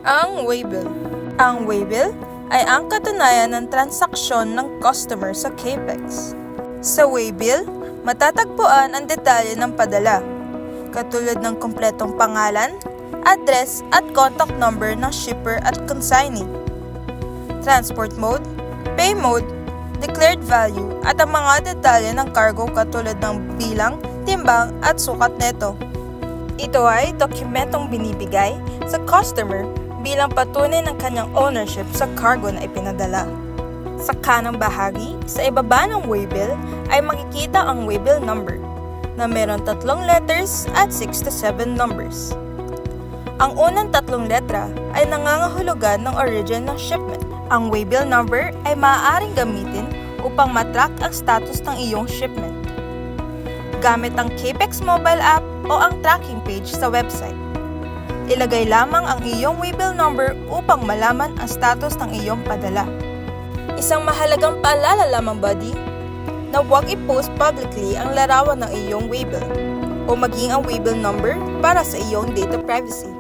Ang waybill. Ang waybill ay ang katunayan ng transaksyon ng customer sa Capex. Sa waybill, matatagpuan ang detalye ng padala, katulad ng kumpletong pangalan, address at contact number ng shipper at consignee, transport mode, pay mode, declared value at ang mga detalye ng cargo katulad ng bilang, timbang at sukat neto. Ito ay dokumentong binibigay sa customer bilang patunay ng kanyang ownership sa cargo na ipinadala. Sa kanang bahagi, sa ibaba ng waybill ay makikita ang waybill number na meron 3 letters at 6 to 7 numbers. Ang unang 3 letra ay nangangahulugan ng origin ng shipment. Ang waybill number ay maaaring gamitin upang matrack ang status ng iyong shipment gamit ang Capex mobile app o ang tracking page sa website. Ilagay lamang ang iyong waybill number upang malaman ang status ng iyong padala. Isang mahalagang paalala lamang, buddy, na huwag i-post publicly ang larawan ng iyong waybill o maging ang waybill number para sa iyong data privacy.